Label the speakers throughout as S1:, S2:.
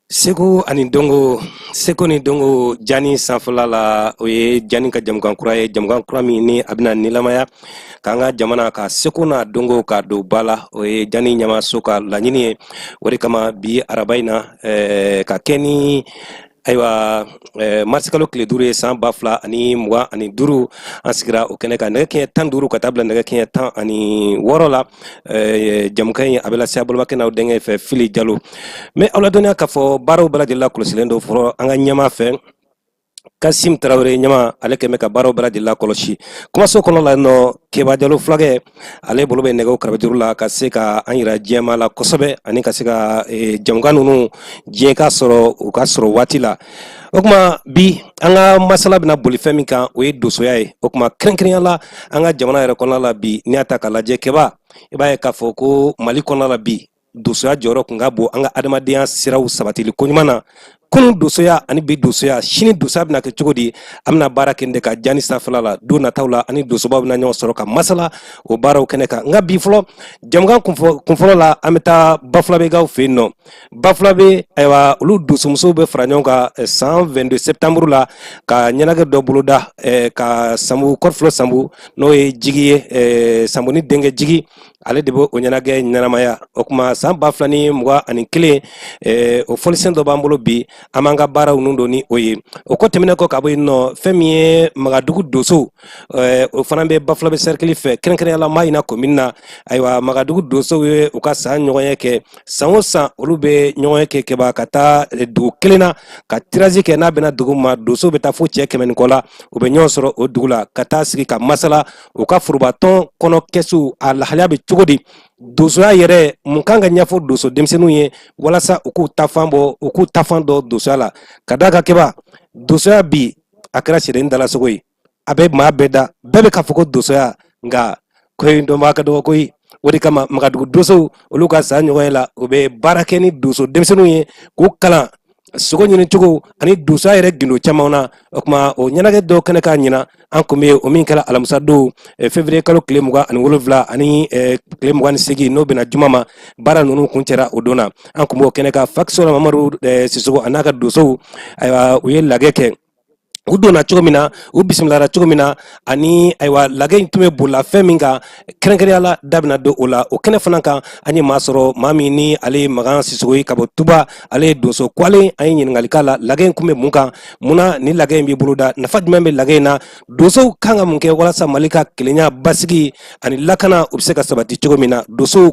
S1: Seko ani dongo jani sanfɛla la o ye jani ka jamukan kura ye jamukan kura min ni a bɛna nilamaya k'an ka jamana ka seko n'a dongo ka don ba la o ye jani ɲamaso ka laɲini ye o de kama bi araba in na ka kɛ ni ayiwa marsikalo tile 5 ye san 2025 an sigira o kɛnɛ kan nɛgɛ kɛɲɛ 15 ka taa bila nɛgɛ kɛɲɛ 16 la jamukan in a bɛ lase a balimakɛ n'aw denkɛ fɛ Fili Jalo mais aw ladɔnniya k'a fɔ baaraw bɛɛ lajɛlen kɔlɔsilen don fɔlɔ an ka ɲɛma fɛ Kasim Tarawele ɲɛma ale kɛmɛ ka baaraw bɛɛ lajɛlen kɔlɔsi kumaso kɔnɔ la nɔ Keba Jalo fulakɛ ale bolo bɛ nɛgɛw karabajuru la ka se ka an yira diɲɛma la kosɛbɛ ani ka se ka jamukan ninnu diɲɛ ka sɔrɔ u ka sɔrɔ waati la o kuma bi an ka masala bɛna boli fɛn min kan o ye dosoya ye o kuma kɛrɛnkɛrɛnya la an ka jamana yɛrɛ kɔnɔna la bi n'i y'a ta k'a lajɛ Keba i b'a ye k'a fɔ ko Mali kɔnɔna la bi dosoya jɔyɔrɔ kun ka bon an ka adamadenya siraw sabatili ko ɲuman na kunun dosoya ani bi dosoya sini dosoya bɛna kɛ cogo di an bɛna baara kɛ de ka jani sanfɛla la don nataw la ani dosobaw bɛna ɲɔgɔn sɔrɔ ka masala o baaraw kɛnɛ kan nka bi fɔlɔ jamukan kunfɔlɔ la an bɛ taa Bafulabegaw fɛ yen nɔ Bafulabe ayiwa olu dosomusow bɛ fara ɲɔgɔn kan san 22 septembre la ka ɲɛnajɛ dɔ boloda ka Sambu Kɔrɔfulɔ Sambu n'o ye Jigi ye Sambu ni denkɛ Jigi ale de bɛ o ɲɛnajɛ ɲɛnamaya o kuma san 2021 o fɔlisen dɔ b'an bolo bi an b'an ka baaraw ninnu don ni o ye o kɔ tɛmɛnen kɔ ka bɔ yen nɔ fɛn min ye Magadugu doso o fana bɛ Bafulabe cercle fɛ kɛrɛnkɛrɛnnenya la Mayina commune na ayiwa Magadugu dosow ye u ka san ɲɔgɔnya kɛ san o san olu bɛ ɲɔgɔnya kɛ Keba ka taa dugu kelen na ka tirage kɛ n'a bɛna dugu ma dosow bɛ taa fo cɛ 100 ni kɔ la u bɛ ɲɔgɔn sɔrɔ o dugu la ka taa sigi ka masala u ka forobatɔn kɔnɔ kɛsu a lahalaya bɛ cogo di dosoya yɛrɛ mun kan ka ɲɛfɔ doso denmisɛnninw ye walasa u k'u tafan dɔ dosoya la ka d'a kan Keba dosoya bi a kɛra sɛden dalasogo ye a bɛ maa bɛɛ da bɛɛ bɛ k'a fɔ ko dosoya nka ko in dɔn b'a ka dɔgɔ koyi o de kama Magadugu dosow olu ka san ɲɔgɔnya la u bɛ baara kɛ ni doso denmisɛnninw ye k'u kalan sogo ɲini cogo ani dosoya yɛrɛ gindo caman na o kuma o ɲɛnajɛ dɔw kɛnɛ k'a ɲina an kun bɛ o min kɛra alamisa don février kalo tile 27 ani tile 28 n'o bɛna juma ma baara ninnu kun cɛra o don na an kun b'o kɛnɛ ka Fakisɔla Mamadu Sisogo a n'a ka dosow ayiwa u ye lagɛ kɛ u donna cogo min na u bisimilara cogo min na ani ayiwa lagɛ in tun bɛ bolila fɛn min kan kɛrɛnkɛrɛnya la da bɛna don o la o kɛnɛ fana kan an ye maa sɔrɔ maa min ni ale ye Magan Sisogo ye ka bɔ Tuba ale ye donso kwalen an ye ɲininkali k'a la lagɛ in kun bɛ mun kan munna ni lagɛ in b'i bolo da nafa jumɛn bɛ lagɛ in na dosow kan ka mun kɛ walasa Mali ka kelenya basigi ani lakana u bɛ se ka sabati cogo min na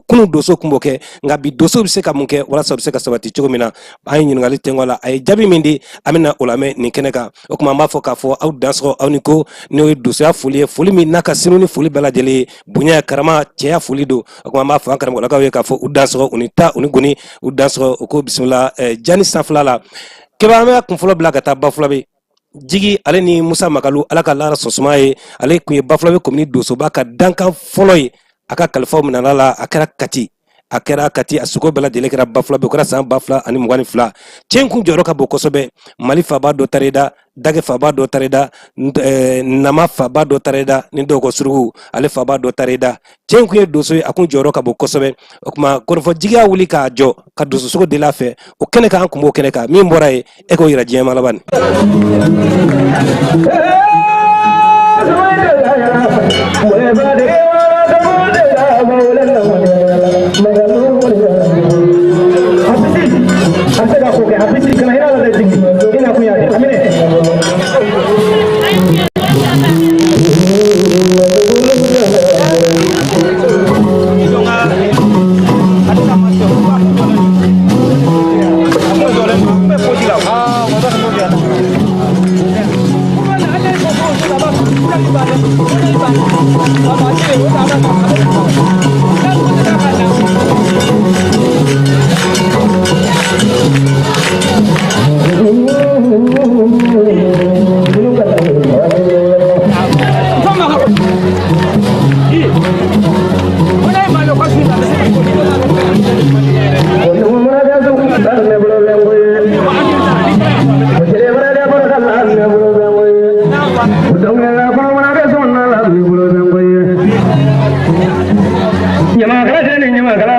S1: kunun dosow kun b'o kɛ nka bi dosow bɛ se ka mun kɛ walasa u bɛ se ka sabati cogo min na an ye ɲininkali tɛngɔ la a ye jaabi min di an bɛna o lamɛn nin kɛnɛ kan o kuma b'a fɔ k'a fɔ aw dansɔgɔ aw ni ko n'o ye dosoya foli ye foli min n'a ka sinu ni foli bɛɛ lajɛlen ye bonya karama cɛya foli don o kuma b'a fɔ an karamɔgɔlakaw ye k'a fɔ u dansɔgɔ u ni ta u ni goni u dansɔgɔ u ko bisimila jani sanfɛla la Keba an bɛ kunfɔlɔ bila ka taa Bafulabe Jigi ale ni Musa Magalu ala ka lara sɔsuma ye ale kun ye Bafulabe commune dosoba ka dankan fɔlɔ ye a ka kalifaw minɛla la a kɛra Kati a sogo bɛɛ lajɛlen kɛra Bafulabe o kɛra san 2022 cɛn kun jɔyɔrɔ ka bon kosɛbɛ Mali faba dɔ taara i da Dagɛ faba dɔ taara i da Nama faba dɔ taara i da ni dɔw ko Surugu ale faba dɔ taara i da cɛn kun ye doso ye a kun jɔyɔrɔ ka bon kosɛbɛ o kuma kɔrɔfɔ jigiya wuli k'a jɔ ka doso sogo del'a fɛ o kɛnɛ kan an kun b'o kɛnɛ kan min bɔra ye e k'o yira diɲɛ ma laban
S2: Nyama kala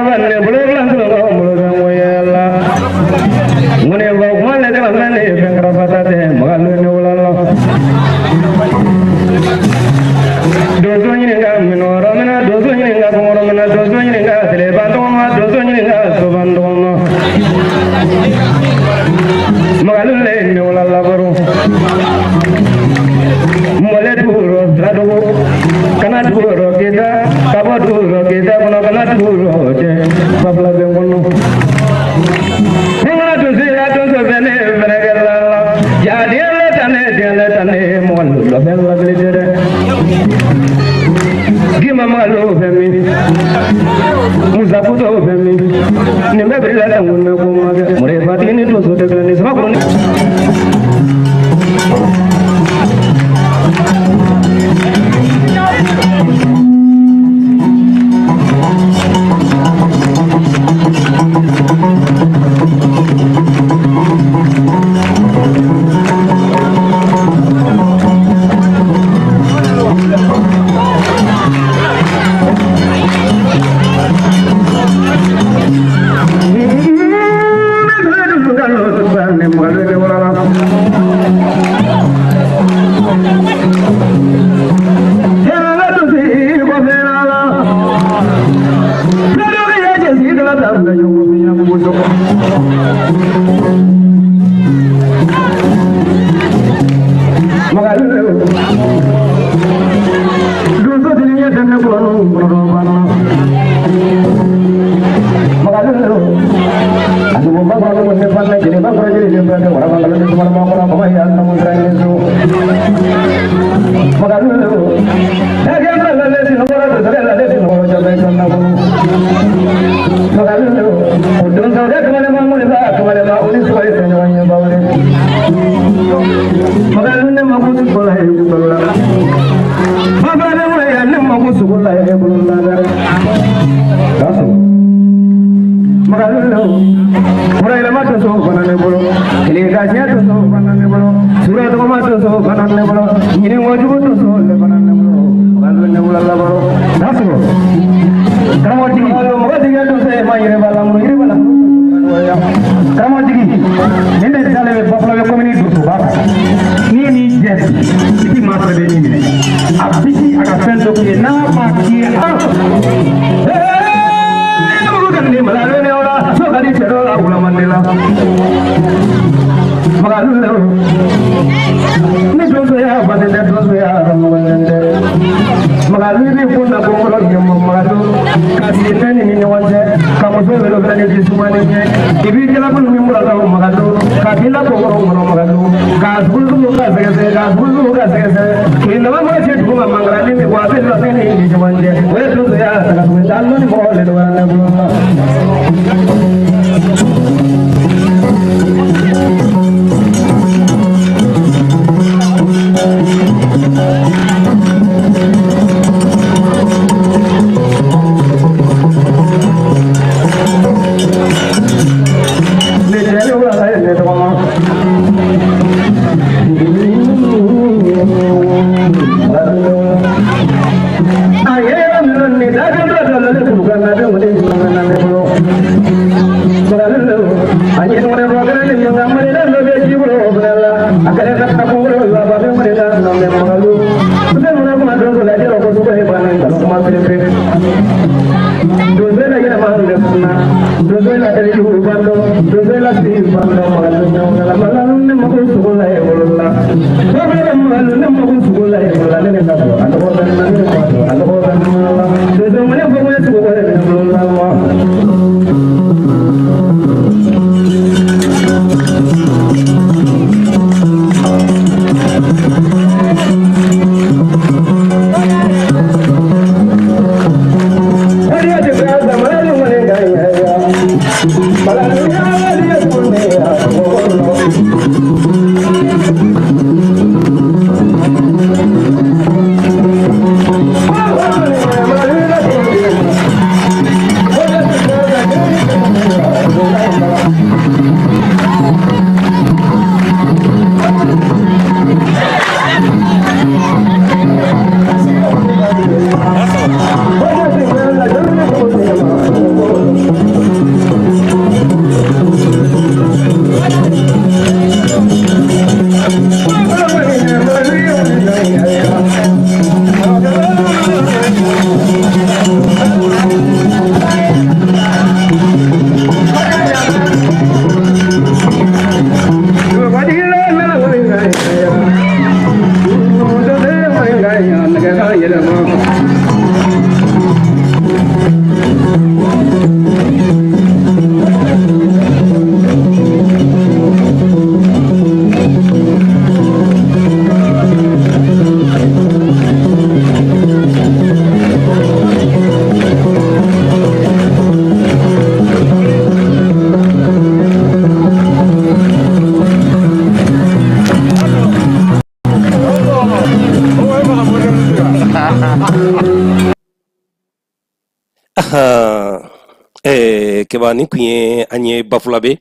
S1: Keba ni kun ye an ye Bafula be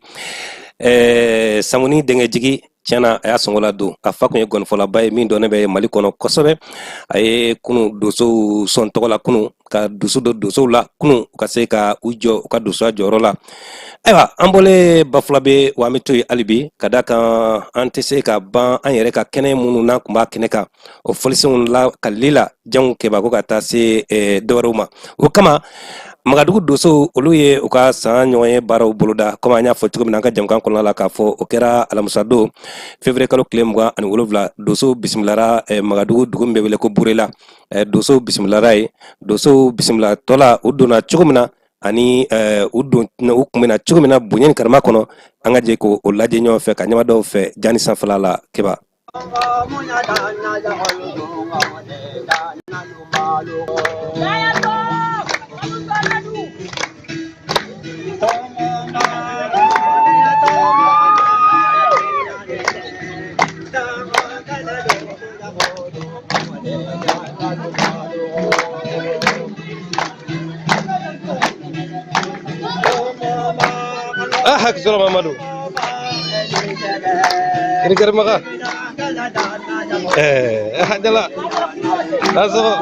S1: Samuni denkɛ jigi tiɲɛna a y'a sɔngɔ la don a fa kun ye gɔnifɔlaba ye min dɔnnen bɛ Mali kɔnɔ kosɛbɛ a ye kunu dosow sɔn tɔgɔ la kunu ka dusu don dosow la kunu ka se ka u jɔ u ka dosoya jɔyɔrɔ la ayiwa an bɔlen Bafula be wa an bɛ to yen hali bi ka da kan an tɛ se ka ban an yɛrɛ ka kɛnɛ minnu n'an kun b'a kɛnɛ kan o fɔlisenw la kalili la janw kɛba ko ka taa se dɔwɛrɛw ma o kama Magadugu dosow olu ye u ka san ɲɔgɔn ye baaraw boloda komi an y'a fɔ cogo min na an ka jamukan kɔnɔna la k'a fɔ o kɛra alamisa don février kalo tile 27 dosow bisimilara Magadugu dugu min bɛ wele ko Burela dosow bisimilara ye dosow bisimilatɔ la u donna cogo min na ani u kun bɛna cogo min na bonya ni karama kɔnɔ an ka jɛ k'o lajɛ ɲɔgɔn fɛ ka ɲɛma dɔw fɛ jani sanfɛla la Keba. Hak Solo Mamadou ini kira maka adalah langsung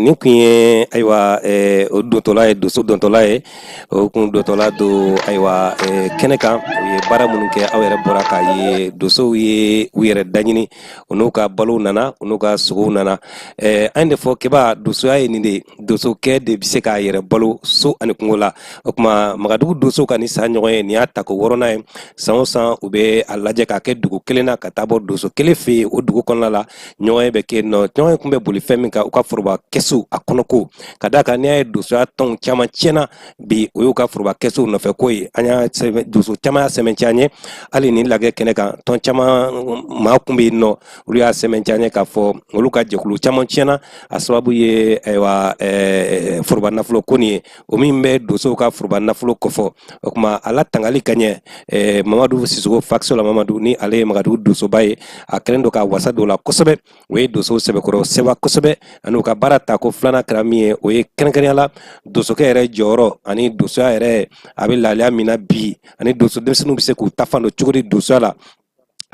S1: Nin kun ye ayiwa o dontola ye doso dontola ye o kun dontola do ayiwa kɛnɛ kan u ye baara minnu kɛ aw yɛrɛ bɔra k'a ye dosow ye u yɛrɛ daɲini u n'u ka balow nana u n'u ka sogow nana an de fɔ keba dosoya ye nin de dosokɛ de bɛ se k'a yɛrɛ balo so ani kungo la o tuma magadugu dosow ka ni san ɲɔgɔn ye nin y'a ta ko wɔɔrɔnan ye san o san u bɛ a lajɛ k'a kɛ dugu kelen na ka taa bɔ doso kelen fɛ yen o dugu kɔnɔna la ɲɔgɔn bɛ kɛ nɔ ɲɔgɔn kun bɛ boli fɛn min kan u ka foroba kɛsu a kɔnɔko ka d'a kan n'i y'a ye dosoya tɔnw caman tiɲɛna bi o y'u ka foroba kɛsu nɔfɛ ko ye an y'a doso caman y'a sɛbɛntiya an ye hali ni lagɛ kɛnɛ kan tɔn caman maa kun bɛ yen nɔ olu y'a sɛbɛntiya an ye k'a fɔ olu ka jɛkulu caman tiɲɛna a sababu ye ayiwa foroba nafolo ko nin ye o min bɛ dosow ka foroba nafolo kɔfɔ o tuma a la tangali ka ɲɛ mamadu sisogo fakiso la mamadu ni ale ye magadugu dosoba ye a kɛlen don ka wasa don la kosɛbɛ o ye dosow sɛbɛkɔrɔ sɛba kosɛbɛ ani u ka baara ta ko filanan kɛra min ye o ye kɛrɛnkɛrɛnya la dosokɛ yɛrɛ jɔyɔrɔ ani dosoya yɛrɛ a bɛ lahalaya min na bi ani doso denmisɛnninw bɛ se k'u ta fan don cogo di dosoya la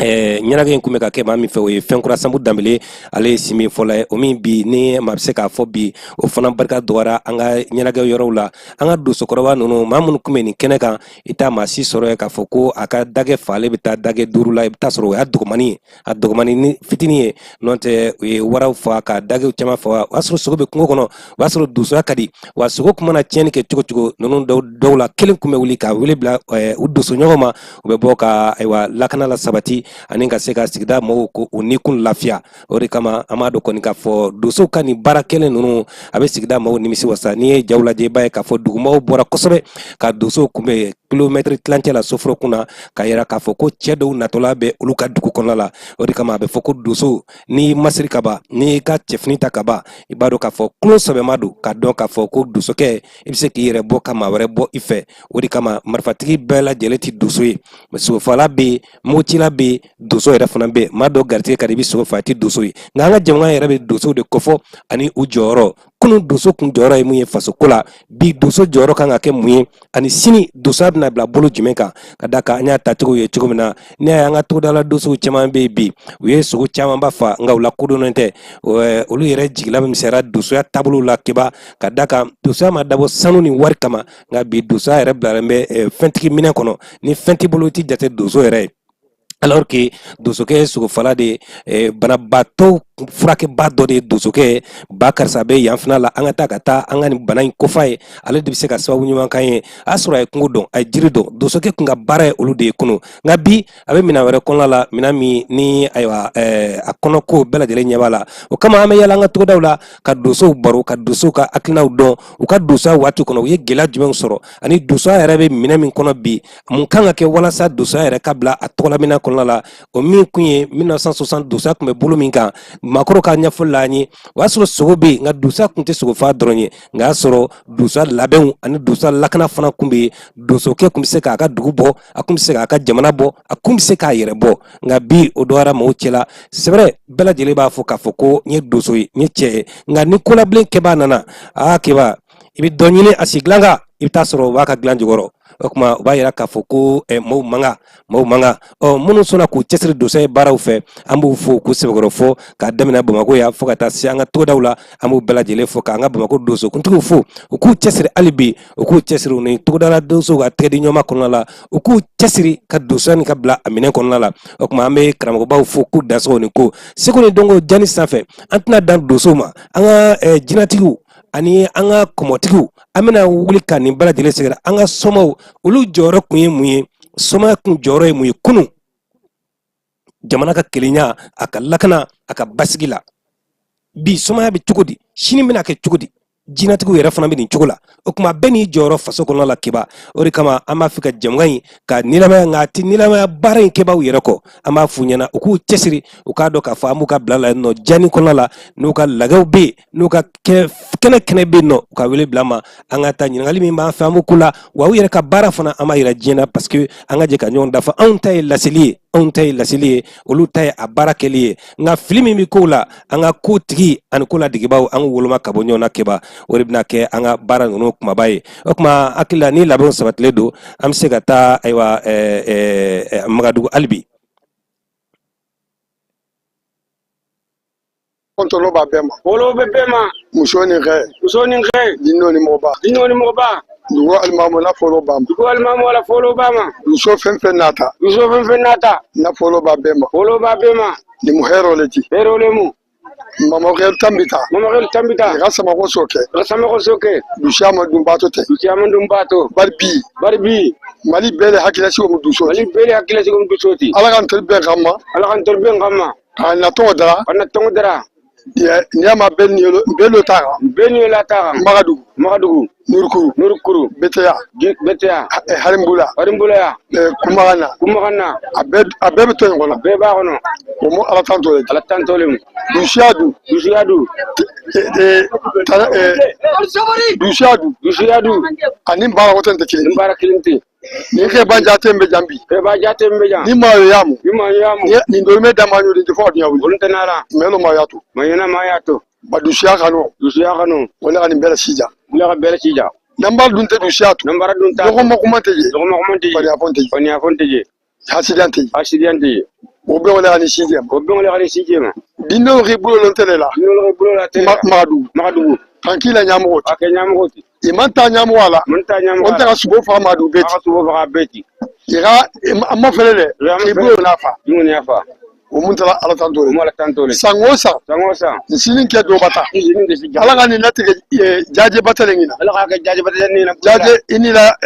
S1: ɲɛnagɛ in kun bɛ ka kɛ maa min fɛ o ye fɛnkura sanbu danbele ale ye si min fɔlɔ ye o min bi ni maa bɛ se k'a fɔ bi o fana barika dɔgɔyara an ka ɲɛnagɛ yɔrɔw la an ka dosokɔrɔba ninnu maa minnu kun bɛ nin kɛnɛ kan i t'a maa si sɔrɔ ye k'a fɔ ko a ka dagɛ faale bɛ taa dagɛ duuru la i bɛ taa sɔrɔ o y'a dɔgɔmani ye a dɔgɔmani fitinin ye n'o tɛ u ye waraw faga ka dagɛw caman faga o y'a sɔrɔ sogo bɛ kungo kɔnɔ o y'a sɔrɔ dosoya ka di wa sogo kun mana tiɲɛni kɛ cogo cogo ninnu dɔw la kelen kun bɛ wuli k'a wele bila u doso ɲɔgɔn ma u bɛ bɔ ka ayiwa lakana la sabati ani ka se ka sigida mɔgɔw ko u ni kun lafiya o de kama an b'a dɔn kɔni k'a fɔ dosow ka nin baara kelen ninnu a bɛ sigida mɔgɔw nimisi wasa n'i ye jaw lajɛ i b'a ye k'a fɔ dugumɔgɔw bɔra kosɛbɛ ka dosow kunbɛn kilomɛtiri tilancɛ la soforo kunna ka yira k'a fɔ ko cɛ dɔw natɔla bɛ olu ka dugu kɔnɔna la o de kama a bɛ fɔ ko doso n'i masiri ka ban n'i ka cɛfini ta ka ban i b'a dɔn k'a fɔ kulo sɛbɛma don ka dɔn k'a fɔ ko dosokɛ i bɛ se k'i yɛrɛ bɔ ka maa wɛrɛ bɔ i fɛ o de kama marifatigi bɛɛ lajɛlen tɛ doso ye sogofala bɛ yen motila bɛ yen doso yɛrɛ fana bɛ yen maa dɔ garijɛgɛ ka di i bɛ sogo fa i tɛ doso ye nka an ka jamana yɛrɛ bɛ doso de kofɔ ani u jɔyɔrɔ kunun doso kun jɔyɔrɔ ye mun ye fasoko la bi doso jɔyɔrɔ kan ka kɛ mun ye ani sini dosoya bɛna bila bolo jumɛn kan ka da kan an y'a tacogo ye cogo min na ne y'a an ka togodala dosow caman bɛ yen bi u ye sogo camanba fa nka u la kodɔnnen tɛ olu yɛrɛ jigila misɛnra dosoya taabolo la keba ka da kan dosoya ma dabɔ sanu ni wari kama nka bi dosoya yɛrɛ bilalen bɛ fɛntigi minɛ kɔnɔ ni fɛn t'i bolo i ti jate doso yɛrɛ ye alors que dosokɛ ye sogofala de banabaatɔ furakɛba dɔ de ye dosokɛ ba karisa bɛ yan fana la an ka taa ka taa an ka nin bana in kofa ye ale de bɛ se ka sababu ɲuman kan ye a sɔrɔ a ye kungo dɔn a ye jiri dɔn dosokɛ kun ka baara ye olu de ye kunun nka bi a bɛ minɛn wɛrɛ kɔnɔna la minɛn min ni ayiwa a kɔnɔko bɛɛ lajɛlen ɲɛ b'a la o kama an bɛ yala an ka togodaw la ka dosow baro ka dosow ka hakilinaw dɔn u ka dosoya waati kɔnɔ u ye gɛlɛya jumɛnw sɔrɔ ani dosoya yɛrɛ bɛ minɛn min kɔnɔ bi mun kan ka kɛ walasa dosoya yɛrɛ ka bila a tɔgɔlamina kɔnɔ la o min kun ye 1960 dosa kun bɛ bolo min kan makɔrɔ ka ɲɛfɔli la an ye o y'a sɔrɔ sogo bɛ yen nka dosa kun tɛ sogofa dɔrɔn ye nka y'a sɔrɔ dosa labɛnw ani dosa lakana fana kun bɛ yen dosokɛ kun bɛ se k'a ka dugu bɔ a kun bɛ se k'a ka jamana bɔ a kun bɛ se k'a yɛrɛ bɔ nka bi o dɔgɔyara maaw cɛla c'est vrai bɛɛ lajɛlen b'a fɔ k'a fɔ ko n ye doso ye n ye cɛ ye nka ni kolabilen kɛbaa nana kɛba i bɛ dɔ ɲini a si dilan kan i bɛ taa sɔrɔ o b'a ka dilan jukɔrɔ o tuma o b'a yira k'a fɔ ko maaw manga minnu sɔnna k'u cɛsiri dosa ye baaraw fɛ an b'u fo k'u sɛbɛkɔrɔ fɔ k'a daminɛ Bamako yan fo ka taa se an ka togodaw la an b'u bɛɛ lajɛlen fɔ k'an ka Bamako doso kuntigiw fo u k'u cɛsiri hali bi u k'u cɛsiri u ni togodala dosow ka tɛgɛdi ɲɔgɔnma kɔnɔna la u k'u cɛsiri ka dosa nin ka bila a minɛn kɔnɔna la o tuma an bɛ karamɔgɔbaw fo k'u dansɔgɔ nin ko seko ni dɔnko jani sanfɛ an tɛna dan dosow ma an ka jinɛtigiw ani an ka kɔmɔtigiw an bɛna wuli ka nin bɛɛ lajɛlen sɛgɛrɛ an ka sɔmɔw olu jɔyɔrɔ kun ye mun ye sɔmɔya kun jɔyɔrɔ ye mun ye kunun jamana ka kelenya a ka lakana a ka basigi la bi sɔmɔya bɛ cogo di sini bɛna kɛ cogo di jinɛtigiw yɛrɛ fana bɛ nin cogo la o tuma bɛɛ n'i jɔyɔrɔ faso kɔnɔna la keba o de kama an b'a fɛ ka jamana in ka nilamaya nka a tɛ nilamaya baara in kɛbaw yɛrɛ kɔ an b'a f'u ɲɛna u k'u cɛsiri u k'a dɔn k'a fɔ an b'u ka bila la yen nɔ jani kɔnɔna la n'u ka lagaw bɛ yen n'u ka kɛnɛ bɛ yen nɔ u ka wele bila ma an ka taa ɲininkali min b'an fɛ an b'u k'u la wa u yɛrɛ ka baara fana an b'a yira diɲɛ na parce que an ka jɛ ka ɲɔgɔn dafa anw ta ye laseli ye anw ta ye lasili ye olu ta ye a baara kɛli ye nka fili min bɛ kow la an ka ko tigi ani ko ladigibaw an woloma ka bɔ ɲɔgɔn na kɛba o de bɛna kɛ an ka baara ninnu kumaba ye o tuma hakili la ni labɛnw sabatilen don an bɛ se ka taa ayiwa Magadugu halibi.
S2: Kontolo ba bema.
S3: Polo be bema.
S2: Musoni khe. Dino ni moba. Dugo almamo na folo bama.
S3: Dugo almamo la folo bama.
S2: Yuso fenfe nata. Na folo ba bema. Ni muhero leti.
S3: Hero lemu.
S2: Mama gel tambita. Rasa ma soke. Dushama dumbato te. Barbi. Mali bele hakila si mu dusoti. Ala kan terbe gamma. Ana to dara. Niama belo taga. Magadugu. Nurukuru. Beteya. Harimbula. Kumagana. Abebe to ngola.
S3: Beba kono.
S2: Omo ala tanto le. Dushadu. Ani mbara wote ndekile. Ni ke banja tembe jambi. Ni mayo yamu. Ni ndolme damanyo ndi fo nya wuli. Melo mayato. Badushia kano. Wala ni bela sija. Nambara dunte dushatu. Loko makumanteje. Bani afonteje. Accidente. Obe wala ni sijema. Dino ribulo lontelela. Magadugu. Tranquille nyamugoti. Imanta nyamwala. Onta ka subo fa madu beti. Ira amma felele. Ribulo nafa. Umuntala ala tantole. Sangosa. Nsinin ke do bata. Ala ga ni natige jaje batalengina. Jaje inila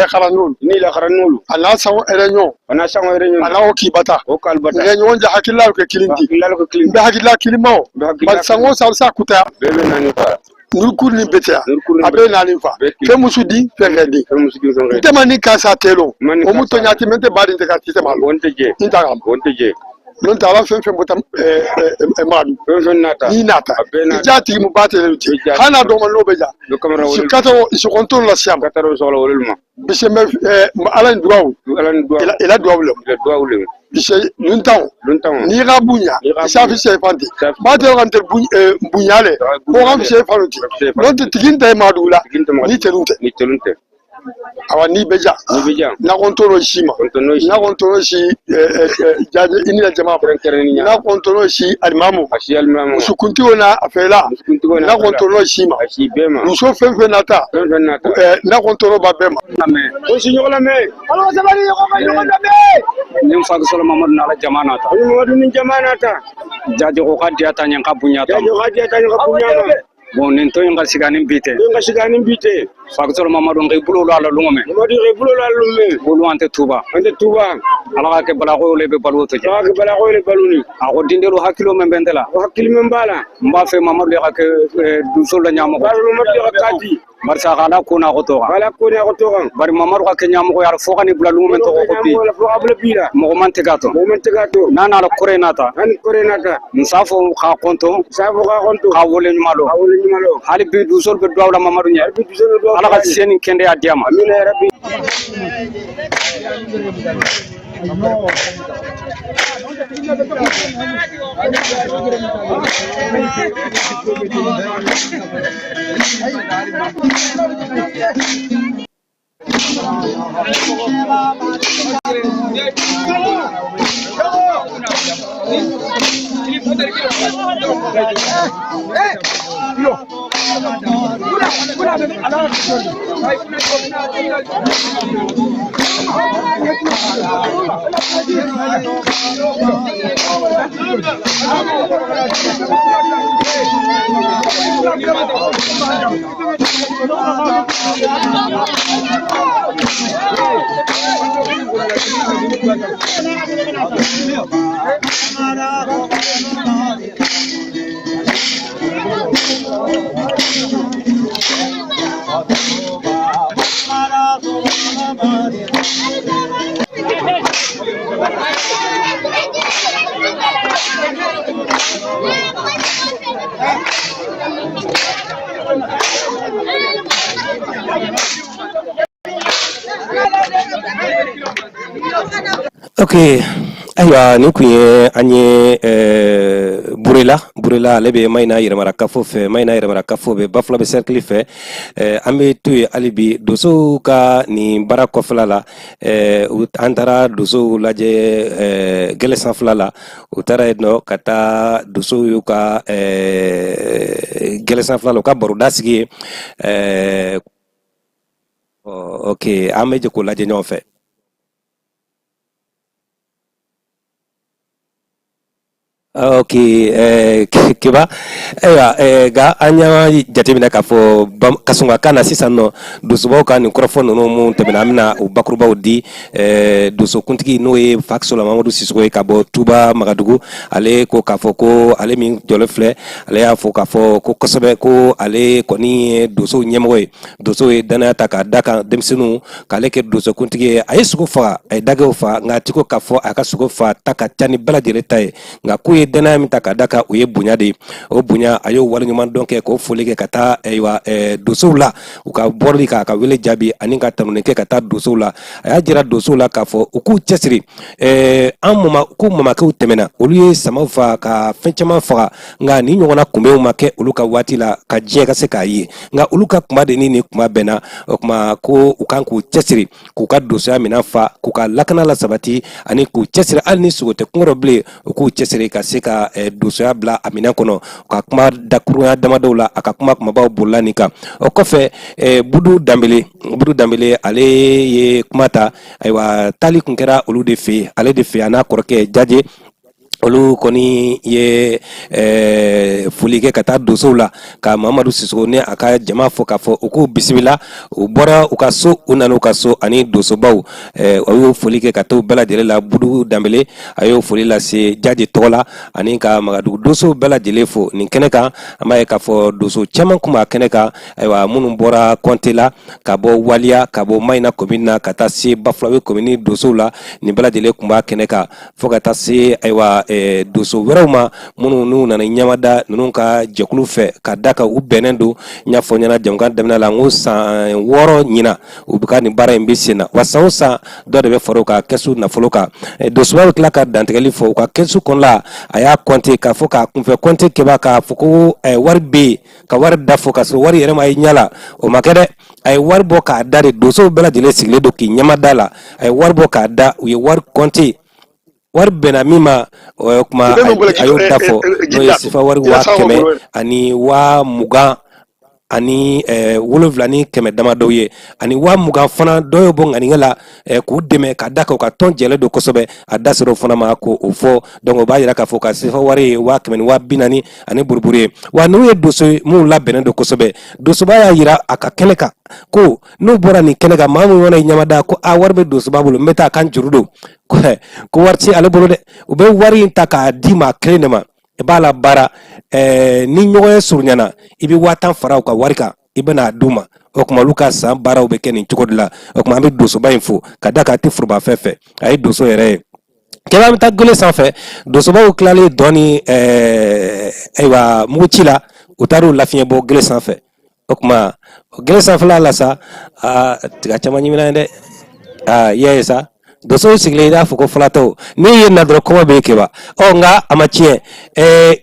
S2: kharanul. Ala sango erenyo. Ala o ki bata. Erenyo nja hakilla ko kilinti. Be hakilla kilimao. Ba sangosa sa kuta. Nurukuru ni betea. Abe nani fa. Fe musudi fengedi. Temani kasa telo. Omuto nyati mente badi ntekatite malo. Onteje. Non tala fenfe mbota madu ni nata ijati mubate luti hana do man lobeja shikato isukonto la siam bisheme ala ndwaw ila dwawle bishe luntaw ni rabunya isafi sefanti bate rante bunyale ko ram sefanti non tiginta madula ni telunte awa ni beja na kontoro shima na kontoro shi jaje inila jama na kontoro shi alimamu musukunti ona afela na kontoro shima muso fenfe nata na kontoro babema
S3: o si nyola me alo sabari nyola me nim fa solo mamadou na la jamanata jaje ko kadiya tanya kabunyata bon nen to nga sigani bite faktor mamadou ngai bulo la lungume bulu ante tuba ala ke bala ko le be balu to baluni ako dindelo hakilo membentela mba fe mamadou ya ke du sol la nyamo barsa kala ko na ko to bari mamadou ka nyamo ko yar fo kani bula lungume to ko bi mo mante gato nana la korenata nsafo ka konto ka wole nyumalo hali bi du sol be dawla mamadou nya ala ka seni kende ya diama amina ya rabbi
S1: Okay, aywa ni kun ye an ye burela ale bɛ mayina yɛrɛmara kafo fɛ mayina yɛrɛmara kafo bɛ bafula bɛ cercle fɛ an bɛ to ye hali bi dosow ka nin baara kɔfɛla la an taara dosow lajɛ gɛlɛ sanfɛla la u taara yen nɔ ka taa dosow y'u ka gɛlɛ sanfɛla la u ka baroda sigi ye ok an bɛ jɛ k'o lajɛ ɲɔgɔn fɛ. Ok, kiba ayiwa ga an y'a jateminɛ k'a fɔ kasunga na sisan nɔ dosobaw ka nin kɔrɔfɔ ninnu mun tɛmɛna an bɛna o bakurubaw di dosokuntigi n'o ye Faksola Mamadu Sisoko ye ka bɔ Tuba Magadugu ale ko k'a fɔ ko ale min jɔlen filɛ ale y'a fɔ k'a fɔ ko kosɛbɛ ko ale kɔni ye dosow ɲɛmɔgɔ ye dosow ye danaya ta k'a da kan denmisɛnninw k'ale kɛ dosokuntigi ye a ye sogo faga a ye dagew faga nka a ti ko k'a fɔ a ka sogo faga ta ka ca ni bɛɛ lajɛlen ta ye nka ko ye danaya min ta ka da kan o ye bonya de ye o bonya a y'o waleɲuman dɔn kɛ k'o foli kɛ ka taa dosow la u ka bɔrli k'a ka wele jaabi ani ka tanuni kɛ ka taa dosow la a y'a jira dosow la k'a fɔ u k'u cɛsiri k'u mamakɛw tɛmɛna olu ye samaw faga ka fɛn caman faga nka ni ɲɔgɔnna kunbɛnw ma kɛ olu ka waati la ka diɲɛ ka se k'a ye nka olu ka kuma de ni kuma bɛnna o kuma ko u kan k'u cɛsiri k'u ka dosoya minɛn fa k'u ka lakana la sabati ani k'u cɛsiri hali ni sogo tɛ kunkɔrɔ bilen u k'u cɛsiri ka se ka dosoya bila a minɛn kɔnɔ ka kuma dakurunya damadɔw la a ka kuma kumabaw bolila nin kan o kɔfɛ Budu Danbele ale ye kuma ta ayiwa taali kun kɛra olu de fɛ ale de fɛ a n'a kɔrɔkɛ Jaje olu kɔni ye foli kɛ ka taa dosow la ka Mamadu Sisoko ni a ka jama fɔ k'a fɔ u k'u bisimila u bɔra u ka so u nana u ka so ani dosobaw o y'o foli kɛ ka taa bɛɛ lajɛlen la Budu Danbele a y'o foli lase Jaje tɔgɔ la ani ka Magadugu dosow bɛɛ lajɛlen fo nin kɛnɛ kan an b'a ye k'a fɔ doso caman kun b'a kɛnɛ kan ayiwa minnu bɔra Kɔnte la ka bɔ Waliya ka bɔ Mayina commune na ka taa se Bafulabe commune dosow la nin bɛɛ lajɛlen kun b'a kɛnɛ kan fo ka taa se ayiwa doso wɛrɛw ma minnu n'u nana ɲamada ninnu ka jɛkulu fɛ ka da kan u bɛnnen don n y'a fɔ ɲɛna jamukan daminɛ la n ko san 6 ɲina u bɛ ka nin baara in bɛ sen na wa san o san dɔ de bɛ fara u ka kɛsu nafolo kan dosoba bɛ tila ka dantigɛli fɔ u ka kɛsu kɔnɔla a y'a kɔnte k'a fɔ k'a kunfɛ kɔnte kɛba k'a fɔ ko wari bɛ yen ka wari da fɔ ka sɔrɔ wari yɛrɛ ma ye ɲɛ la o ma kɛ dɛ a ye wari bɔ k'a da de dosow bɛɛ lajɛlen sigilen don k'i ɲamada la a ye wari bɔ k'a da u ye wari kɔnte wari bɛnna min ma o kuma a y'o da fɔ n'o ye sifa wari 100 ani 20,000 ani 7 ni 100 damadɔw ye ani 20,000 fana dɔ ye bɔ ŋaniŋɛ la k'u dɛmɛ ka da kan u ka tɔn jɛlen don kosɛbɛ a da sera o fana ma ko o fɔ donc o b'a yira k'a fɔ ka sifa wari ye 100 ni 40 ani buruburu ye wa n'u ye doso minnu labɛnnen don kosɛbɛ dosoba y'a yira a ka kɛnɛ kan ko n'u bɔra nin kɛnɛ kan maa min mana ɲamada ko a wari bɛ dosoba bolo n bɛ taa kan juru don ko wari ti ale bolo dɛ u bɛ wari in ta k'a di maa kelen de ma i b'a la baara ni ɲɔgɔn ye surunyana i bɛ 10,000 fara u ka wari kan i bɛna d'u ma o kuma olu ka san baaraw bɛ kɛ nin cogo de la o kuma an bɛ dosoba in fo ka da k'a tɛ foroba fɛn fɛ a ye doso yɛrɛ ye kɛba bɛ taa gele sanfɛ dosobaw tilalen dɔɔni ayiwa muguci la u taar'u lafiɲɛ bɔ gele sanfɛ o kuma gele sanfɛla la sa tiga caman ɲimina ye dɛ iya ye sa dosow sigilen i n'a fɔ ko falatɔw n'i ye na dɔrɔn kɔngɔ b'e kɛba nka a ma tiɲɛ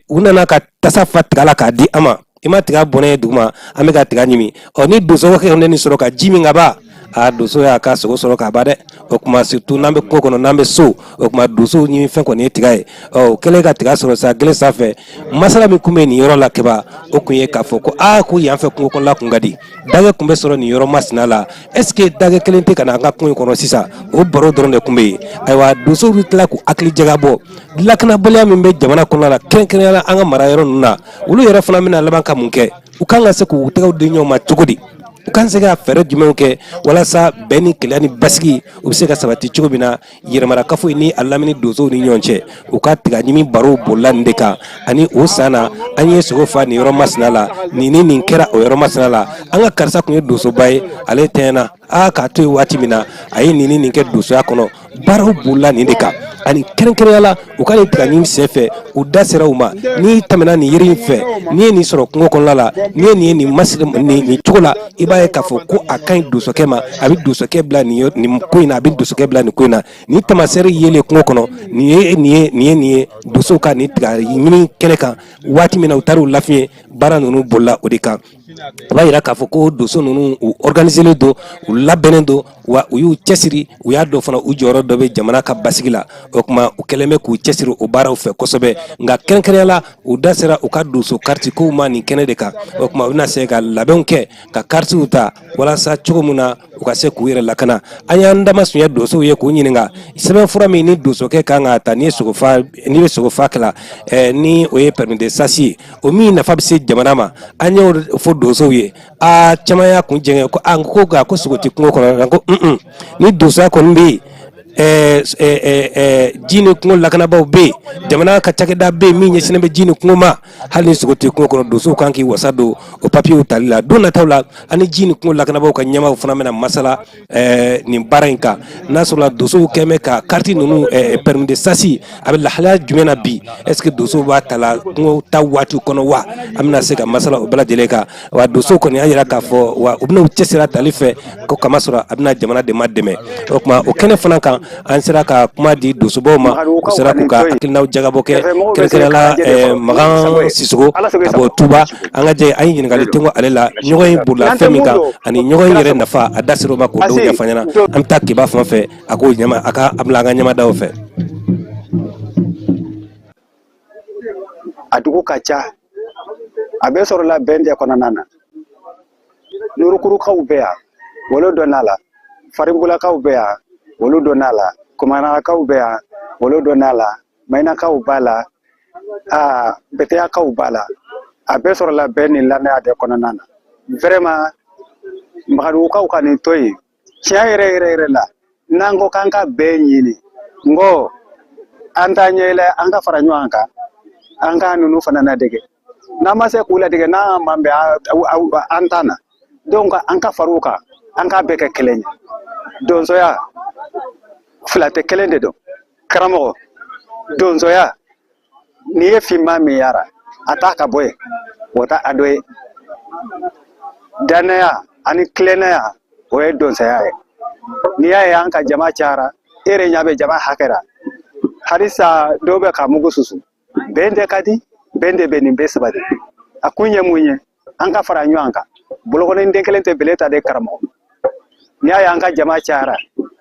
S1: u nana ka tasa fa tiga la k'a di an ma i ma tiga bɔnɛ duguma an bɛ ka tiga ɲimi ni doso kɛ ne ni sɔrɔ ka ji min ka ban doso y'a ka sogo sɔrɔ ka ban dɛ o kuma surtout n'an bɛ kungo kɔnɔ n'an bɛ so o kuma doso ɲimi fɛn kɔni ye tiga ye o kɛlen ka tiga sɔrɔ sa gele sanfɛ masala min kun bɛ nin yɔrɔ la kɛba o kun ye k'a fɔ ko ko yan fɛ kungo kɔnɔla kun ka di dagɛ kun bɛ sɔrɔ nin yɔrɔ masina la est ce que dagɛ kelen tɛ ka na an ka kungo kɔnɔ sisan o baro dɔrɔn de kun bɛ yen ayiwa dosow bɛ tila k'u hakili jagabɔ lakanabaliya min bɛ jamana kɔnɔna la kɛrɛnkɛrɛnnenya an ka mara yɔrɔ ninnu na olu yɛrɛ fana bɛna laban ka mun kɛ u kan ka se k'u tɛgɛw di ɲɔgɔn ma cogo di u kan se ka fɛɛrɛ jumɛnw kɛ walasa bɛn ni kɛlɛ ni basigi u bɛ se ka sabati cogo min na yɛrɛmarakafo ni a lamini dosow ni ɲɔgɔn cɛ u ka tiga ɲimi barow bolila nin de kan ani o san na an ye sogo fa nin yɔrɔ masina la nin kɛra o yɔrɔ masina la an ka karisa kun ye dosoba ye ale tɛɲɛna k'a to yen waati min na a ye nin kɛ dosoya kɔnɔ baaraw bolila nin de kan ani kɛrɛnkɛrɛnya la u ka nin tigɛ nin sen fɛ u da sera u ma n'i tɛmɛna nin yiri in fɛ n'i ye nin sɔrɔ kungo kɔnɔna la n'i ye nin ye nin masiri nin cogo la i b'a ye k'a fɔ ko a ka ɲi dosokɛ ma a bɛ dosokɛ bila nin ko in na a bɛ dosokɛ bila nin ko in na ni tamasɛri yelen kungo kɔnɔ nin ye dosow ka nin tigɛ ɲini kɛnɛ kan waati min na u taara u lafiɲɛ baara ninnu bolila o de kan a b'a yira k'a fɔ ko doso ninnu u organiselen don u labɛnnen don wa u y'u cɛsiri u y'a dɔn fana u jɔyɔrɔ dɔ bɛ jamana ka basigi la o tuma u kɛlen bɛ k'u cɛsiri o baaraw fɛ kosɛbɛ nka kɛrɛnkɛrɛnya la u da sera u ka doso kariti kow ma nin kɛnɛ de kan o tuma u bɛna se ka labɛnw kɛ ka karitiw ta walasa cogo min na u ka se k'u yɛrɛ lakana an y'an damasiyɛ dosow ye k'u ɲininka sɛbɛnfura min ni dosokɛ kan ka ta n'i bɛ sogofa kɛla ni o ye permis de chasse ye o min nafa bɛ se jamana ma an y'o fɔ dosow ye caman y'a kun jɛngɛ ko sogo tɛ kungo kɔnɔ ko ni dosoya kɔni bɛ yen ji ni kungo lakanabaw bɛ yen jamana ka cakɛda bɛ yen min ɲɛsinnen bɛ ji ni kungo ma hali ni sogo tɛ kungo kɔnɔ dosow kan k'i wasa don o papiyew tali la don nataw la ani ji ni kungo lakanabaw ka ɲɛmaaw fana bɛna masala nin baara in kan n'a sɔrɔla dosow kɛn bɛ ka kariti ninnu permis de chasse a bɛ lahalaya jumɛn na bi est-ce que dosow b'a ta la kungo ta waatiw kɔnɔ wa an bɛna se ka masala o bɛɛ lajɛlen kan wa dosow kɔni y'a jira k'a fɔ wa u bɛna u cɛsira tali fɛ ko kamasɔrɔ a bɛna jamana de ma dɛmɛ o tuma o kɛnɛ fana kan an sera ka kuma di dosobaw ma u sera k'u ka hakilinaw jagabɔ kɛ kɛrɛnkɛrɛnnenya la Magan Sisogo ka bɔ Tuba an ka jɛ an ye ɲininkali tengo ale la ɲɔgɔn in burula fɛn min kan ani ɲɔgɔn in yɛrɛ nafa a da ser'o ma k'o dɔw ɲɛfɔ an ɲɛna an bɛ taa kiba fan fɛ a k'o ɲɛma a ka bila an ka ɲɛmadaw fɛ.
S4: A dugu ka ca a bɛ sɔrɔla bɛn de kɔnɔna na Nurukurukaw bɛ yan olu dɔnna la Farinbolakaw bɛ yan olu dɔnna la Kumanakaw bɛ yan olu dɔnna la Mayinakaw b'a la Beteyakaw b'a la a bɛ sɔrɔla bɛn ni lamɛnya de kɔnɔna na vraiment Magadugukaw ka nin to yen tiɲɛ yɛrɛ la n'an ko k'an ka bɛn ɲini n ko an t'a ɲɛyɛlɛ an ka fara ɲɔgɔn kan an ka ninnu fana ladege n'an ma se k'u ladege n'an man bɛn an ta na donc an ka far'u kan an ka bɛɛ kɛ kelen ye donsoya fila tɛ kelen de don karamɔgɔ donsoya n'i ye finman min yara a t'a ka bɔ yen o t'a a dɔ ye dannaya ani tilennenya o ye donsoya ye n'i y'a ye an ka jama cayara e yɛrɛ ɲɛ bɛ jama hakɛ la halisa dɔw bɛ ka mugu susu bɛn de ka di bɛn de bɛ nin bɛɛ saba de a kun ye mun ye an ka fara ɲɔgɔn kan bolokɔniden kelen tɛ bele ta de karamɔgɔ n'i y'a ye an ka jama cayara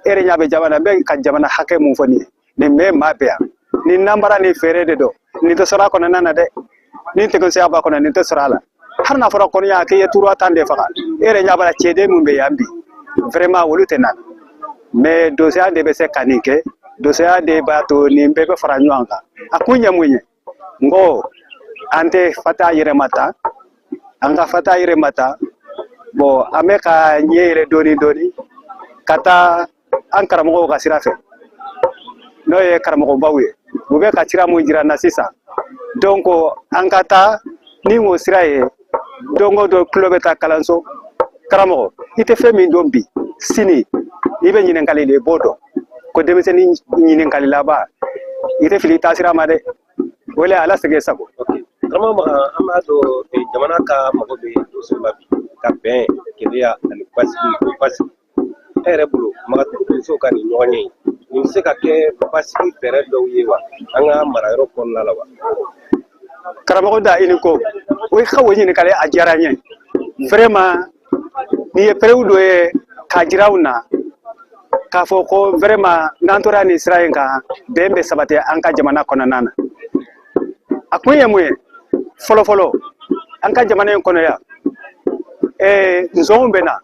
S4: e yɛrɛ ɲɛ bɛ jama na n bɛ ka jamana hakɛ mun fɔ nin ye nin bɛɛ maa bɛɛ yan nin nanbara ni feere de don nin tɛ sɔrɔ a kɔnɔna na dɛ nin tɛgɛsɛya b'a kɔnɔ nin tɛ sɔrɔ a la hali n'a fɔra kɔni y'a kɛ i ye turuwa tan de faga e yɛrɛ ɲɛ b'a la cɛden mun bɛ yan bi vraiment olu tɛ na mais donsoya de bɛ se ka nin kɛ donsoya de b'a to nin bɛɛ bɛ fara ɲɔgɔn kan a kun ye mun ye n ko an tɛ fata yɛrɛma ta an ka fata yɛrɛma ta bon an bɛ ka ɲɛ yɛrɛ dɔɔni ka taa an karamɔgɔw ka sira fɛ n'o ye karamɔgɔbaw ye u bɛ ka sira mun jira na sisan donc an ka taa ni o sira ye don o don tulo bɛ taa kalanso karamɔgɔ i tɛ fɛn min dɔn bi sini i bɛ ɲininkali de b'o dɔn ko denmisɛnnin ɲininkali laban i tɛ fili taasira ma dɛ o le ala segin sago.
S1: Karamɔgɔ Magan an b'a dɔn jamana ka mago bɛ doso la bi ka bɛn keleya ani basigi e yɛrɛ bolo Magadugukaw ka nin ɲɔgɔn ye nin bɛ se ka kɛ basigi fɛɛrɛ dɔw ye wa an ka marayɔrɔ kɔnɔna la wa.
S4: Karamɔgɔ da i ni ko o ka o ɲininkali a diyara n ye vraiment nin ye perewu dɔ ye k'a jira u na k'a fɔ ko vraiment n'an tora nin sira in kan bɛn bɛ sabati an ka jamana kɔnɔna na a kun ye mun ye fɔlɔfɔlɔ an ka jamana in kɔnɔ yan nzɔnw bɛ na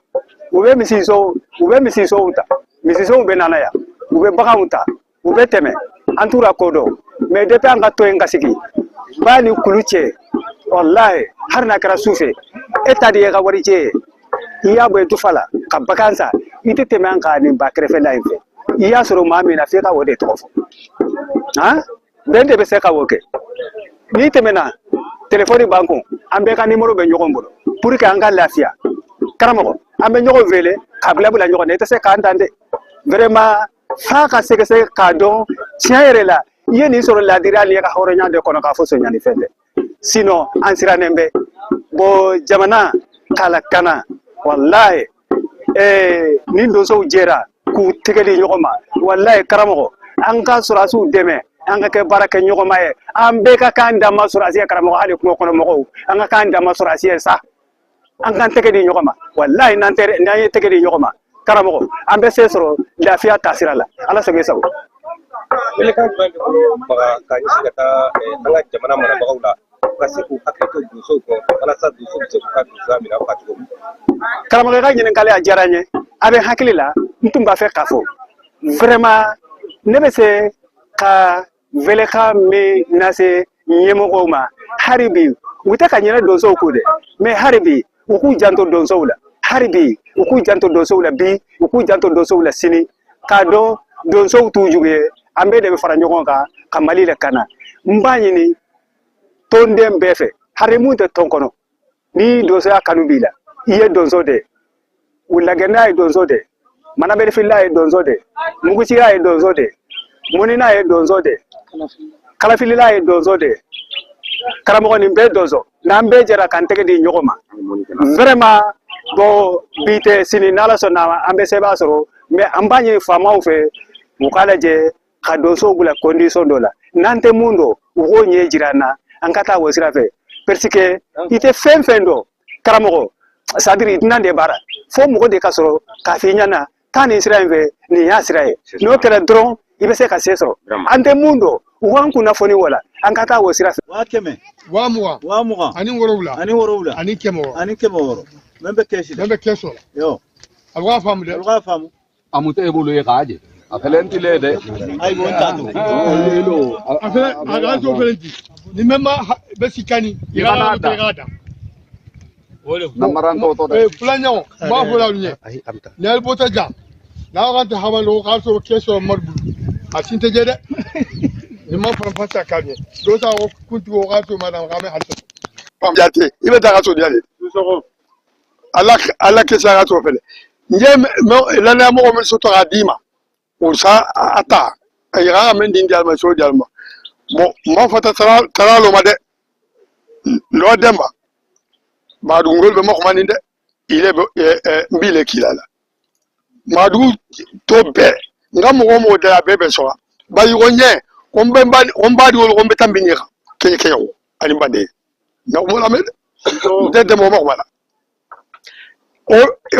S4: u bɛ misisow ta misisow bɛ nana yan u bɛ baganw ta u bɛ tɛmɛ an t'ura ko dɔn mais depuis an ka to yen ka sigi ba ni kulu cɛ wallahi har n'a kɛra su fɛ e ta de ye ka wari cɛ ye i y'a bɔ i tufa la ka bagan san i tɛ tɛmɛ an ka nin ba kɛrɛfɛla in fɛ i y'a sɔrɔ maa min na f'e ka o de tɔgɔ fɔ bɛn de bɛ se ka o kɛ n'i tɛmɛna telefɔni b'an kun an bɛɛ ka nimero bɛ ɲɔgɔn bolo pour que an ka lafiya karamɔgɔ an bɛ ɲɔgɔn wele kabla bula ɲɔgɔn na i tɛ se k'an dan dɛ vraiment f'a ka sɛgɛsɛgɛ k'a dɔn tiɲɛ yɛrɛ la i ye nin sɔrɔ ladiri hali i ka hɔrɔnya de kɔnɔ k'a fɔ soɲani fɛn tɛ sinon an sirannen bɛ bon jamana k'a lakana wallahi nin donsow jɛra k'u tɛgɛ di ɲɔgɔn ma wallahi karamɔgɔ an ka sɔrɔdasiw dɛmɛ an ka kɛ baara kɛ ɲɔgɔn ma ye an bɛɛ ka k'an dan ma sɔrɔdasi ye karamɔgɔ hali kungo kɔnɔ mɔgɔw an ka k'an dan ma sɔrɔdasi ye sa an k'an tɛgɛ di ɲɔgɔn ma wallahi n'an ye tɛgɛ di ɲɔgɔn ma karamɔgɔ an bɛ se sɔrɔ lafiya taasira la ala sago i sago
S1: welekan jumɛn de bolo baga ka ɲɛsin ka taa an ka jamana marabagaw la ka se k'u hakili to donsow kɔ walasa donsow bɛ se k'u ka donsoya minɛ aw ka cogo min
S4: karamɔgɔ ka ɲininkali a diyara n ye a bɛ hakili la n tun b'a fɛ k'a fɔ vraiment ne bɛ se ka welekan min lase ɲɛmɔgɔw ma hali bi u tɛ ka ɲinɛ donsow ko dɛ mais hali bi u k'u janto donsow la hali bi u k'u janto donsow la bi u k'u janto donsow la sini k'a dɔn donsow t'u jugu ye an bɛɛ de bɛ fara ɲɔgɔn kan ka mali lakana n b'a ɲini tɔnden bɛɛ fɛ hali mun tɛ tɔn kɔnɔ ni donsoya kanu b'i la i ye donso de u lagɛnna ye donso de manaberefila ye donso de mugusira ye donso de munina ye donso de kalafilila ye donso de karamɔgɔ nin bɛɛ donso n'an bɛɛ jɛra k'an tɛgɛ di ɲɔgɔn ma vraiment bon bi tɛ sini n'ala sɔnna an bɛ sɛbɛn sɔrɔ mais an b'a ɲini faamaw fɛ u k'a lajɛ ka donsow bila condition dɔ la n'an tɛ mun dɔn u k'o ɲɛ jira an na an ka taa o sira fɛ parce que i tɛ fɛn fɛn dɔn karamɔgɔ c'est-à-dire i tɛna de baara fo mɔgɔ de ka sɔrɔ k'a f'i ɲɛna taa nin sira in fɛ nin y'a sira ye n'o kɛra dɔrɔn i bɛ se ka se sɔrɔ an tɛ mun dɔn u b'an kunnafoni wala an ka taa o sira fɛ.
S5: 100
S6: 20
S5: 20
S6: ani wolowula
S5: ani worowula
S6: ani 100
S5: ani 100 men bɛ kɛsi
S6: men bɛ kɛso la
S5: yo
S6: a b'a faamu dɛ
S5: olu ka faamu
S7: amute e bolo ye k'a je a fɛnɛ tile dɛ
S5: ayi bon ta to
S6: a fɛnɛ a ka to fɛnɛ di ni mɛ ma bɛ si kani i ka da
S7: namaran to dɛ
S6: filanɲɔgɔn n b'a fɔ la ɲɛ ni alibota ja n'a ka tɛ hama lo k'a sɔrɔ kɛso mari bulu a sin tɛ jɛ dɛ ni ma fara fasa ka ɲɛ dɔ ta ko kuntigi o k'a to ma da k'a mɛ halisa pam jate i bɛ taa ka so diya de ala kɛsi a ka to fɛnɛ n ye lanaya mɔgɔ min sɔtɔ k'a d'i ma o sa a ta a yɛrɛ ka min di di alima so di alima bon n b'a fɔ tara lo ma dɛ lɔ dɛ ma maadugu bɛ ma kuma ni dɛ ile n b'ile k'i la maadugu to bɛɛ n ka mɔgɔ mɔgɔ da a bɛɛ bɛ sɔrɔ bari ko ɲɛ ko n b'a di wolo ko n bɛ taa n bɛ ɲɛ kan kɛɲɛ o ani n ba de na o la mɛ n tɛ dɛmɛ o ma kuma la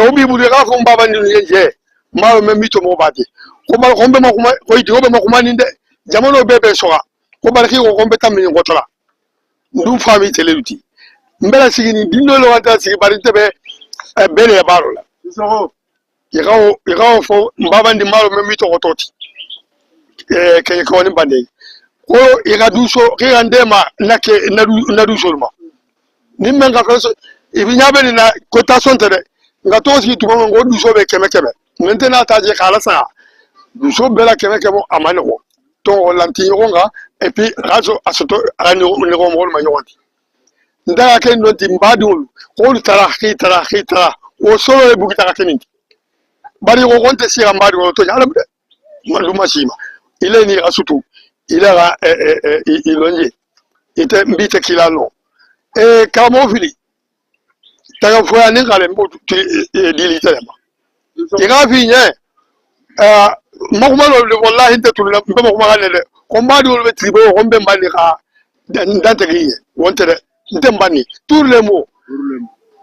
S6: o b'i bolo i k'a fɔ n baba ni ye jɛ n b'a mɛ n b'i to mɔgɔ b'a di ko bari ko n bɛ ma kuma ko jigi bɛ ma kuma ni dɛ jamana bɛɛ bɛ sɔrɔ ko bari k'i ko n bɛ taa n bɛ ɲɛ kɔtɔ la n dun fa mi tele ti n bɛ sigi ni din dɔ la ka sigi bari n tɛ bɛ bɛɛ de b'a la i ka fɔ n baba ni maa mɛ n b'i tɔgɔ tɔ ti kɛɲɛ kawani bande ko i ka du so k'i ka n den ma na du so ma ni mɛ ka fɛn so i bɛ ɲa bɛ nin na ko tasɔn tɛ dɛ nka tɔgɔ sigi tuma min ko du so bɛ 100 mɛ n tɛ n'a ta jɛ k'a la sa du so bɛɛ la 100 a ma nɔgɔ donc o la n ti ɲɔgɔn kan et puis a ka ɲɔgɔn mɔgɔw ma ɲɔgɔn ti n ta ka kɛ nin dɔ ti n b'a di olu k'olu taara k'i taara o solo ye bugi ta ka kɛ nin ti bari ko n tɛ se ka n b'a di olu to ɲa ala dɛ ma ma si ma ile ni ka sutu ile ka ilonje ite mbite kila no kamo fili taga foya ni kale mbo dili telema tiga fi nye makuma lo wallahi nte tulula mbe makuma kale de ko mbadi wol be tribo ko mbe mbani ka ndante giye wonte de nte mbani turle mo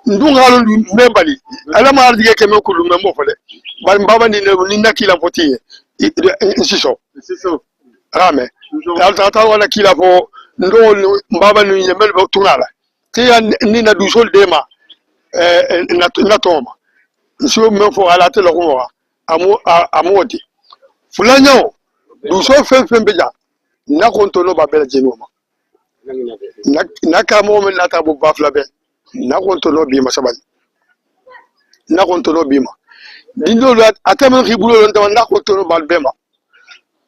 S6: ndunga lo mbe mbali ala ma ardige ke me kulu mbe mo fole bari mbaba ni nakila foti insiso rame alta wala kila fo ndo mbaba ni yemel ba tunala tiya ni na dusol dema na toma so me fo ala te lo ko amoti fulanyo duso fen beja na konto no ba bela jenoma na ka mo men na ta bu bafla be na konto no bi ma sabali na konto no bi ma dindo atama khibulo lon ta na konto no bal bema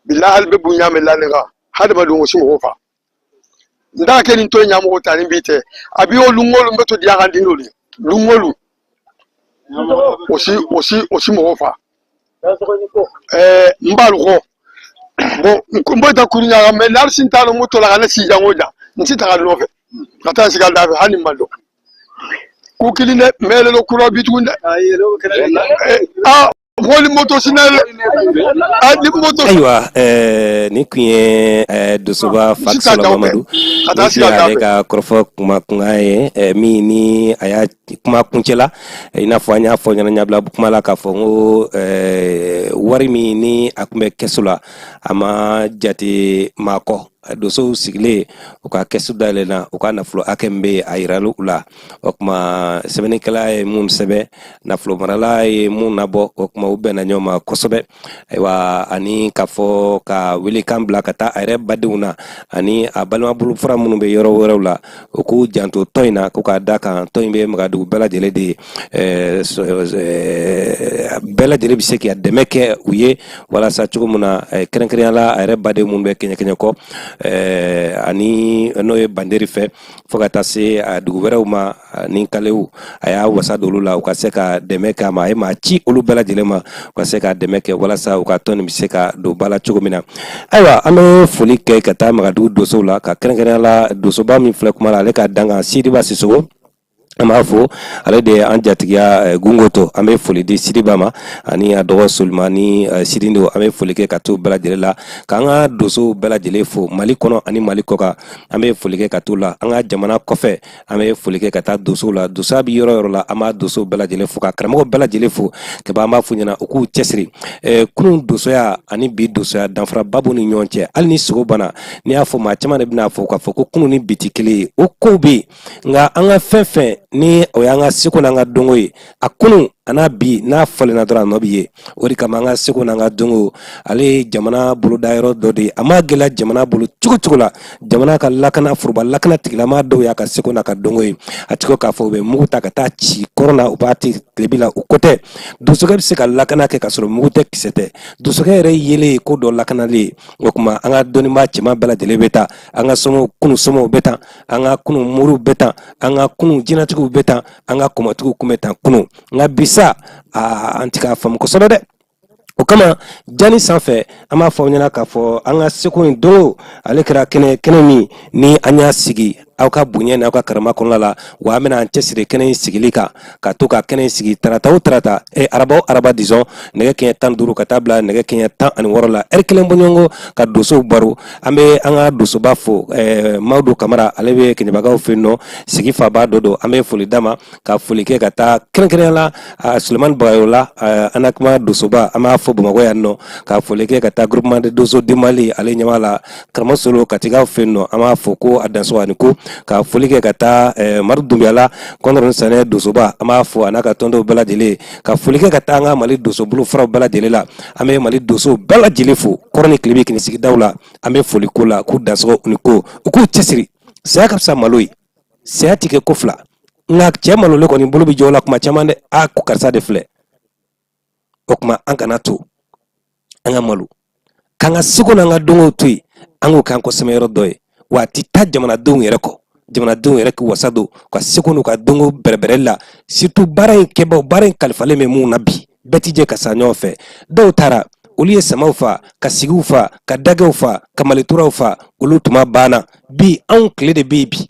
S6: billahi albe bunya me la nega hada ma dungo simo fa nda ke nin to nyamo ko tani bite abi o lungolu mbeto dia kan dinoli lungolu aussi mɔgɔ fa m'b'alu kɔ bon n ta kuru ɲaga mais n'ali sin t'a la moto la ka ne si jango ja n ti taga nɔfɛ ka taa sigi a da fɛ hali n ma dɔn ku kelen dɛ mais yɛlɛlo kura bi tugun dɛ woli moto sinɛlɛ ni moto
S1: ayiwa ni kun ye Dosoba Fakisolo Mamadu ale ka kɔrɔfɔ kuma kunkan ye min ni a y'a kuma kuncɛla i n'a fɔ an y'a fɔ ɲɛnajɛbila kuma la k'a fɔ n ko wari min ni a tun bɛ kɛsu la a ma jate maa kɔ dosow sigilen u ka kɛsu dayɛlɛnna u ka nafolo hakɛ min bɛ a yirali u la o kuma sɛbɛnnikɛla ye mun sɛbɛn nafolo marala ye mun nabɔ o kuma u bɛnna ɲɔgɔn ma kosɛbɛ ayiwa ani k'a fɔ ka welekan bila ka taa a yɛrɛ badenw na ani a balimabolo fura minnu bɛ yɔrɔ wɛrɛw la u k'u janto tɔn in na k'u k'a da kan tɔn in bɛ magadugu bɛɛ lajɛlen de bɛɛ lajɛlen bɛ se ka dɛmɛ kɛ u ye walasa cogo min na kɛrɛnkɛrɛnya la a yɛrɛ baden minnu bɛ kɛɲɛ kɔ ani n'o ye banderi fɛ fo ka taa se a dugu wɛrɛw ma ni kalew a y'a wasa dolu la u ka se ka dɛmɛ kɛ a ma a ye maa ci olu bɛɛ lajɛlen ma u ka se ka dɛmɛ kɛ walasa u ka tɔn nin bɛ se ka don ba la cogo min na ayiwa an bɛ foli kɛ ka taa magadugu dosow la ka kɛrɛnkɛrɛnya la dosoba min filɛ kuma la ale ka dan kan Sidiba Sisogo an b'a fɔ ale de an jatigiya Gungoto an bɛ foli di Sidiba ma ani a dɔgɔ Solomani Sidindo an bɛ foli kɛ ka t'u bɛɛ lajɛlen la k'an ka dosow bɛɛ lajɛlen fo Mali kɔnɔ ani Mali kɔkan an bɛ foli kɛ ka t'u la an ka jamana kɔfɛ an bɛ foli kɛ ka taa dosow la dosa bɛ yɔrɔ yɔrɔ la an b'a dosow bɛɛ lajɛlen fo ka karamɔgɔ bɛɛ lajɛlen fo kaba an b'a fɔ ɲɛna u k'u cɛsiri kunun dosoya ani bi dosoya danfara babu ni ɲɔgɔn cɛ hali ni sogo bana n'i y'a fɔ maa caman de bɛna fɔ k'a fɔ ko kunun ni bi tɛ kelen ye o kow bɛ yen nka an ka fɛn fɛn ni o y'an ka seko n'an ka dɔnko ye a kunun ana bi n'a falenna dɔrɔn a nɔ bɛ ye o de kama an ka seko n'an ka dɔnko ale ye jamana boloda yɔrɔ dɔ de ye a ma gɛlɛya jamana bolo cogo cogo la jamana ka lakana foroba lakana tigilama dɔw y'a ka seko n'a ka dɔnko ye a tigi k'a fɔ u bɛ mugu ta ka taa ci kɔrɔn na u b'a ti tilebi la o ko tɛ dosokɛ bɛ se ka lakana kɛ ka sɔrɔ mugu tɛ kisɛ tɛ dosokɛ yɛrɛ yelen ko dɔ lakanalen ye o kuma an ka dɔnnibaa cɛman bɛɛ lajɛlen bɛ taa an ka kunun somɔgɔw bɛ tan an ka kunun moriw bɛ tan an ka kunun jinɛtigiw bɛ tan an ka kɔmɔtigiw kun bɛ tan kunun nka bisa an ti k'a faamu kosɛbɛ dɛ o kama jani sanfɛ an b'a fɔ ɲɛna k'a fɔ an ka seko in don ale kɛra kɛnɛ min ni an y'a sigi aw ka bonya n'aw ka karama kɔnɔna la wa an bɛna an cɛsiri kɛnɛ in sigili kan ka to ka kɛnɛ in sigi tarata o tarata araba o araba disɔn nɛgɛ kɛɲɛ 15 ka taa bila nɛgɛ kɛɲɛ 16 la heure kelen bɔɲɔgɔnko ka dosow baro an bɛ an ka dosoba fo Maudu Kamara ale bɛ Kɛɲɛbagaw fɛ yen nɔ sigi faba dɔ don an bɛ foli d'a ma ka foli kɛ ka taa kɛrɛnkɛrɛnya la Sulemani Bagayola Anakuma dosoba an b'a fɔ Bamakɔ yan nɔ ka foli kɛ ka taa groupement de doso de Mali ale ɲɛma la Karamɔgɔ Solo Katigaw fɛ yen nɔ an b'a fɔ ko a danso ani ko ka foli kɛ ka taa Madu Dunbiyala kɔnɔrɔn sanɛ dosoba an b'a fɔ a n'a ka tɔndenw bɛɛ lajɛlen ka foli kɛ ka taa an ka Mali doso bolo furaw bɛɛ lajɛlen la an bɛ Mali doso bɛɛ lajɛlen fo kɔrɔ ni tile bɛ kini sigidaw la an bɛ foli ko la k'u dansɔgɔ u ni ko u k'u cɛsiri saya ka fisa malo ye saya tɛ kɛ ko fila nka cɛ malolen kɔni bolo bɛ jɔ o la kuma caman dɛ ko karisa de filɛ o kuma an kana to an ka malo k'an ka seko n'an ka dɔnkow to yen an k'o k'an kɔsɛmɛ yɔrɔ dɔ ye wa a tɛ taa jamanadenw yɛrɛ kɔ jamanadenw yɛrɛ k'u wasa don ka seko n'u ka dɔnko bɛrɛbɛrɛ la surtout baara in kɛbaw baara in kalifalen bɛ mun na bi bɛɛ ti jɛ ka sa ɲɔgɔn fɛ dɔw taara olu ye samaw fa ka sigiw fa ka dagɛw fa ka malituraw fa olu tuma banna bi anw tile de bɛ yen bi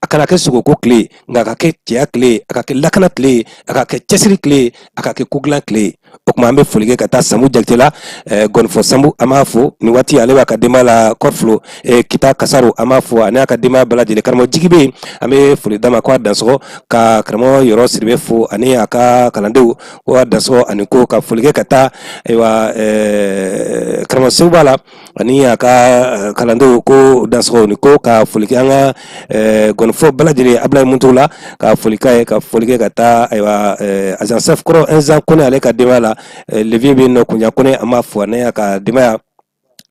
S1: a kana kɛ sogoko tile nka a ka kɛ cɛya tile a ka kɛ lakana tile a ka kɛ cɛsiri tile a ka kɛ kogilan tile o kuma an bɛ foli kɛ ka taa Sambu Jakite la Gɔnifɔ Sambu an b'a fɔ nin waati ale b'a ka denbaya la Kɔrifilo Kita Kasaro an b'a fɔ ani a ka denbaya bɛɛ lajɛlen karamɔgɔ Jigi bɛ yen an bɛ foli d'a ma ko a dansɔgɔ ka karamɔgɔ Yɔrɔ Siribe fo ani a ka kalandenw ko a dansɔgɔ ani ko ka foli kɛ ka taa ayiwa karamɔgɔ Seku b'a la ani a ka kalandenw ko dansɔgɔ ni ko ka foli kɛ an ka Gɔnifɔ bɛɛ lajɛlen Ablaye Muntu la ka foli kɛ ka taa ayiwa agent chef kɔrɔ Nzan Kone ale ka denbaya la levier bɛ yen nɔ Kunja Kone an b'a fɔ ne y'a ka denbaya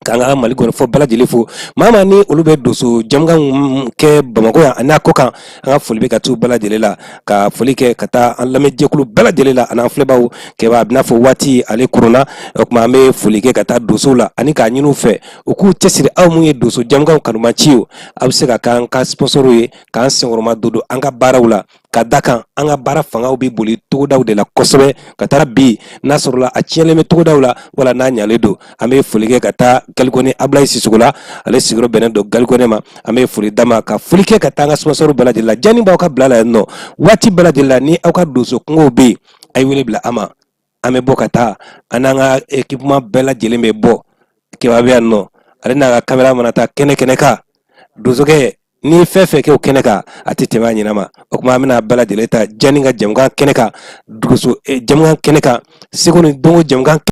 S1: k'an ka Mali Gɔnifɔ bɛɛ lajɛlen fo maa ni olu bɛ doso jamukan kɛ Bamakɔ yan a n'a kɔ kan an ka foli bɛ ka t'u bɛɛ lajɛlen la ka foli kɛ ka taa an lamɛnjɛkulu bɛɛ lajɛlen la ani an filɛbaw kɛba a bɛna fɔ waati ale koronna o tuma an bɛ foli kɛ ka taa dosow la ani k'a ɲini u fɛ u k'u cɛsiri aw mun ye doso jamukan kanuman ci o a bɛ se ka k'an ka sponsor ye k'an senkɔrɔma don an ka baaraw la ka da kan an ka baara fangaw bɛ boli togodaw de la kosɛbɛ ka taara bi n'a sɔrɔla a tiɲɛlen bɛ togodaw la wala n'a ɲalen don an bɛ foli kɛ ka taa Galikɔni Ablaye Sisoko la ale sigiyɔrɔ bɛnnen don Galikɔni ma an bɛ foli d'a ma ka foli kɛ ka taa an ka sponsor bɛɛ lajɛlen la janni b'aw ka bila la yan nɔ waati bɛɛ lajɛlen la ni aw ka donso kungow bɛ yen a ye wele bila an ma an bɛ bɔ ka taa an n'an ka équipement bɛɛ lajɛlen bɛ bɔ kibabe yan nɔ ale n'a ka caméra mana taa kɛnɛ kan donsokɛ ni fɛn fɛn kɛ o kɛnɛ kan a tɛ tɛmɛ a ɲinama o kuma an bɛna bɛɛ lajɛlen ta janni ka jamukan kɛnɛ kan jamukan kɛnɛ kan Seko ni Dongo jamukan